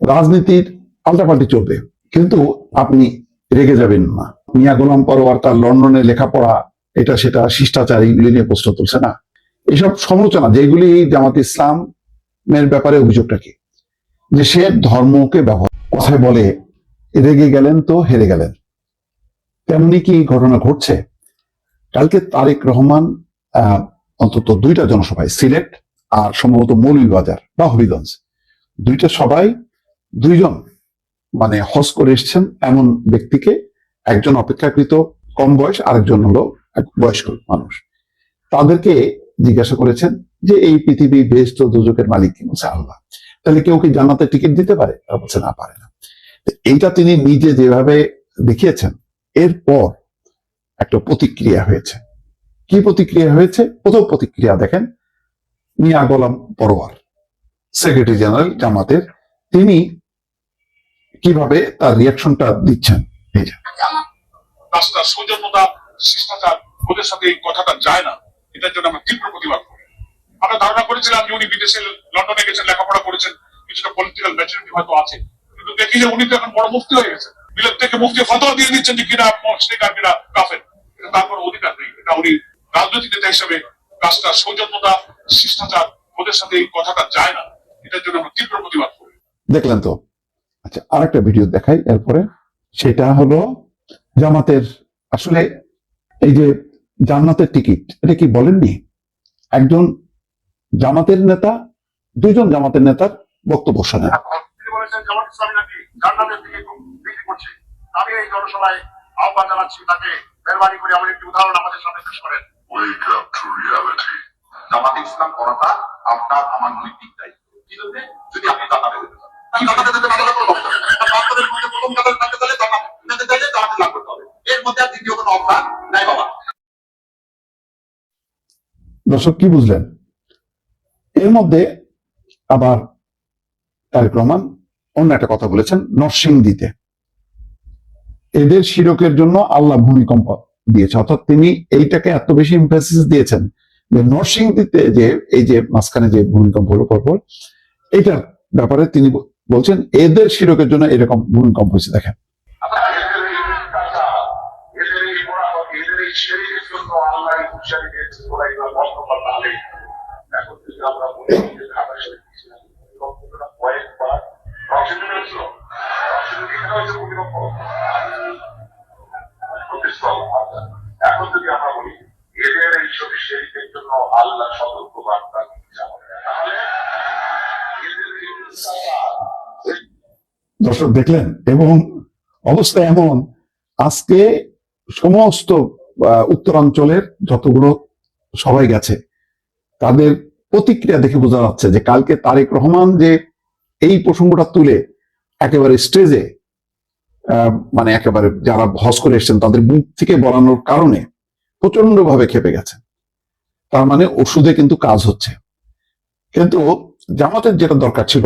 রাজনীতির পাল্টাপাল্টি চলবে, কিন্তু আপনি রেগে যাবেন না। মিয়া গোলাম পরোয়ার তার লন্ডনে লেখাপড়া, এটা সেটা শিষ্টাচার, এইগুলি নিয়ে প্রশ্ন তুলছে না। এইসব সমালোচনা যেগুলি জামাত ইসলামের ব্যাপারে অভিযোগটা কি, যে সে ধর্মকে ব্যবহার কথায় বলে রেগে গেলেন তো হেরে গেলেন। তেমনি কি ঘটনা ঘটছে? কালকে তারেক রহমান অন্তত দুইটা জনসভায়, সিলেট আর সম্ভবত মৌলভীবাজার বা হবিগঞ্জ, দুইটা সবাই দুইজন মানে হজ করে এসছেন এমন ব্যক্তিকে, একজন অপেক্ষাকৃত কম বয়স, আরেকজন হলো এক বয়স্ক মানুষ, তাদেরকে জিজ্ঞাসা করেছেন যে এই পৃথিবী বেহেশত দোজখের মালিক কি? বলছে আল্লাহ। তাহলে কেউ কি জান্নাতের টিকিট দিতে পারে? তারা বলছে না, পারে না। এইটা তিনি নিজে যেভাবে দেখিয়েছেন, এরপর একটা প্রতিক্রিয়া হয়েছে। কি প্রতিক্রিয়া হয়েছে? প্রথম প্রতিক্রিয়া দেখেন, মিয়া গোলাম পরোয়ার, সেক্রেটারি জেনারেল জামাতের, তিনি কিভাবে তার রিয়াকশনটা দিচ্ছেন। এই যে রাস্তার সৌজন্যতা, শিষ্টাচার, ওদের সাথে এই কথাটা যায় না, এটার জন্য আমরা তীব্র প্রতিবাদ করি। আমরা ধারণা করেছিলাম যে উনি বিদেশে লন্ডনে গেছেন, লেখাপড়া করেছেন, কিছুটা পলিটিক্যাল ম্যাচুরিটি হয়তো আছে, কিন্তু দেখি যে উনি তো এখন বড় মুফতি হয়ে গেছেন, বিলেত থেকে মুফতি ফতোয়া দিয়ে দিচ্ছেন যে কিনা মুশরিক আর কিনা কাফের। কিন্তু তারপর অধিকার নেই, এটা উনি রাজনৈতিক নেতা হিসেবে কাজটা সৌজন্যতা, শিষ্টাচার, ওদের সাথে এই কথাটা যায় না, এটার জন্য আমরা তীব্র প্রতিবাদ করি। দেখলেন তো? আচ্ছা, আরেকটা ভিডিও দেখাই এরপরে। সেটা হলো জামাতের, আসলে এই যে জান্নাতের টিকিট, এটা কি বলেননি? একজন জামাতের নেতা, দুইজন জামাতের নেতার বক্তব্য শোনেন। তিনি বলেছেন জামাত ইসলামী নাকি জান্নাতের টিকিট বিক্রি করছে। আমি এই জনসভায় আহ্বান জানাচ্ছি তাকে মেহরবানি করে এমন একটি উদাহরণ আমাদের সামনে পেশ করেন। জামাত ইসলাম করাটা আপনার আমার নৈতিক দায়িত্ব। যদি আপনি জান্নাতে যেতে চান, দর্শক কি বুঝলেন? এর মধ্যে আবার তারেক রহমান অন্য একটা কথা বলেছেন, নরসিংদীতে এদের শিরকের জন্য আল্লাহ ভূমিকম্প দিয়েছে। অর্থাৎ তিনি এইটাকে এত বেশি এমফাসিস দিয়েছেন যে নরসিংদীতে যে এই যে মাঝখানে যে ভূমিকম্প হলো পরপর, এইটার ব্যাপারে তিনি বলছেন এদের শিরকের জন্য এরকম ভূমিকম্প হয়েছে। দেখেন, এখন যদি আমরা বলি এদের এই শরীরের জন্য আল্লাহ সতর্ক বার্তা দিচ্ছে, দর্শক দেখলেন? এবং অবস্থা এমন, আজকে সমস্ত উত্তরাঞ্চলের যতগুলো সবাই গেছে, তাদের প্রতিক্রিয়া দেখে বোঝা যাচ্ছে যে কালকে তারেক রহমান যে এই প্রসঙ্গটা তুলে একেবারে স্টেজে মানে একেবারে যারা হজ করে এসছেন তাদের মুখ থেকে বলানোর কারণে প্রচন্ড ভাবে খেপে গেছে। তার মানে ওষুধে কিন্তু কাজ হচ্ছে। কিন্তু জামাতের যেটা দরকার ছিল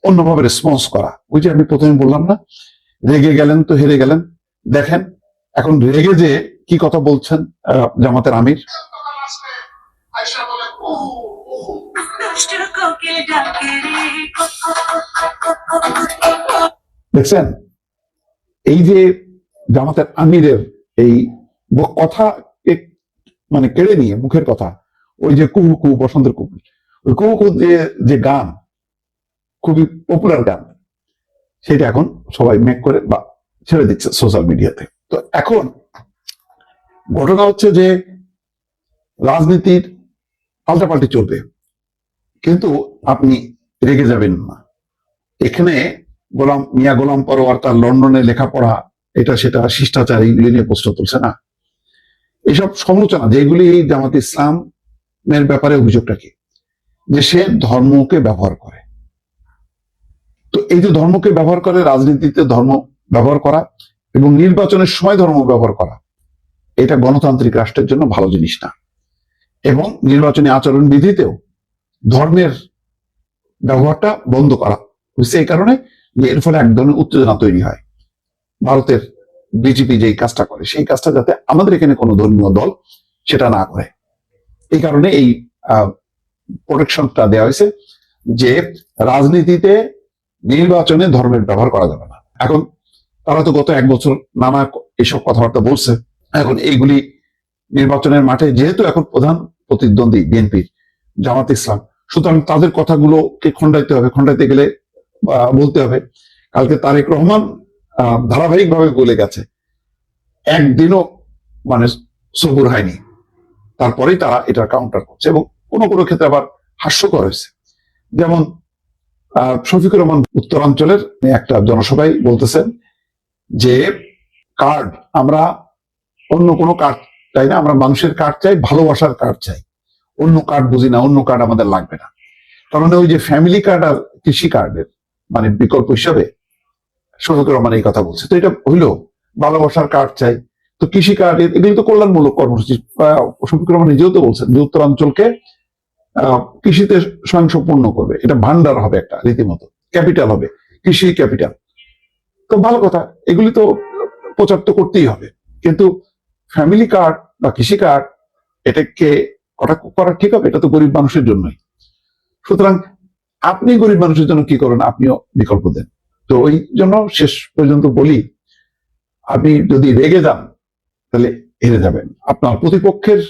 অন্যভাবে রেসপন্স করা। ওই যে আমি প্রথমে বললাম না, রেগে গেলেন তো হেরে গেলেন। দেখেন এখন রেগে যে কি কথা বলছেন জামাতের আমির। দেখছেন এই যে জামাতের আমিরের এই কথা মানে কেড়ে নিয়ে মুখের কথা, ওই যে কুহু কুহু বসন্তের কুহু, ওই কুহু কুহু দিয়ে যে গান, খুবই পপুলার গান, সেটা এখন সবাই মেক করে বা ছেড়ে দিচ্ছে সোশ্যাল মিডিয়াতে। তো এখন ঘটনা হচ্ছে যে রাজনীতির পাল্টাপাল্টি চলবে, কিন্তু আপনি রেগে যাবেন না। এখানে মিয়া গোলাম পরোয়ার তার লন্ডনে লেখাপড়া, এটা সেটা শিষ্টাচার, এইগুলি নিয়ে প্রশ্ন তুলছে না। এইসব সমালোচনা যেগুলি জামাত ইসলামের ব্যাপারে অভিযোগটা কি, যে সে ধর্মকে ব্যবহার করে। তো এই যে ধর্মকে ব্যবহার করে, রাজনীতিতে ধর্ম ব্যবহার করা এবং নির্বাচনের সময় ধর্ম ব্যবহার করা, এটা গণতান্ত্রিক রাষ্ট্রের জন্য ভালো জিনিস না। এবং নির্বাচনী আচরণ বিধিতেও ধর্মের ব্যবহারটা বন্ধ করা হয়েছে এই কারণে যে এর ফলে এক ধরনের উত্তেজনা তৈরি হয়। ভারতের বিজেপি যেই কাজটা করে সেই কাজটা যাতে আমাদের এখানে কোনো ধর্মীয় দল সেটা না করে, এই কারণে এই প্রোটেকশনটা দেওয়া হয়েছে যে রাজনীতিতে নির্বাচনে ধর্মের ব্যবহার করা যাবে না। এখন তারা তো গত 1 বছর নানা এইসব কথাবার্তা বলছে, এখন এইগুলি নির্বাচনের মাঠে যেহেতু এখন প্রধান প্রতিদ্বন্দ্বী বিএনপির জামাত ইসলাম, সুতরাং তাদের কথাগুলোকে খণ্ডাইতে হবে, খণ্ডাইতে গেলে বলতে হবে। কালকে তারেক রহমান ধারাবাহিকভাবে বলে গেছে, একদিনও মানে সবুর হয়নি, তারপরেই তারা এটা কাউন্টার করছে, এবং কোনো কোনো ক্ষেত্রে আবার হাস্যকর হয়েছে। যেমন শফিকুর রহমান উত্তরাঞ্চলের একটা জনসভায় বলতেছেন যে কার্ড, আমরা অন্য কোনো কার্ড চাই না, আমরা মানুষের কার্ড চাই, ভালোবাসার কার্ড চাই, অন্য কার্ড বুঝি না, অন্য কার্ড আমাদের লাগবে না। কারণ ওই যে ফ্যামিলি কার্ড আর কৃষি কার্ডের মানে বিকল্প হিসাবে শফিকুর রহমান এই কথা বলছে। তো এটা হইলো ভালোবাসার কার্ড চাই, তো কৃষি কার্ড, এগুলো তো কল্যাণমূলক কর্মসূচি। শফিকুর রহমান নিজেও তো বলছেন যে উত্তরাঞ্চলকে কৃষিতে স্বয়ংসম্পূর্ণ করবে, এটা ভান্ডার হবে, একটা রীতিমতো ক্যাপিটাল হবে, কৃষি ক্যাপিটাল। তো ভালো কথা, এগুলি তো প্রচার তো করতেই হবে, কিন্তু ফ্যামিলি কার্ড বা কৃষি কার্ড এটাকে করা ঠিক হবে? এটা তো গরিব মানুষের জন্যই। সুতরাং আপনি গরিব মানুষের জন্য কি করেন, আপনিও বিকল্প দেন। তো ওই জন্য শেষ পর্যন্ত বলি, আপনি যদি রেগে যান তাহলে হেরে যাবেন। আপনার প্রতিপক্ষের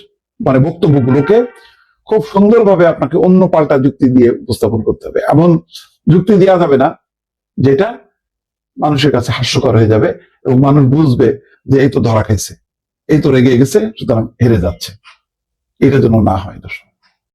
মানে বক্তব্যগুলোকে খুব সুন্দরভাবে আপনাকে অন্য পাল্টা যুক্তি দিয়ে উপস্থাপন করতে হবে। এমন যুক্তি দেওয়া যাবে না যেটা মানুষের কাছে হাস্যকর হয়ে যাবে এবং মানুষ বুঝবে যে এই তো ধরা খাইছে, এই তো রেগে গেছে, সুতরাং হেরে যাচ্ছে। এটা যেন না হয় দর্শক।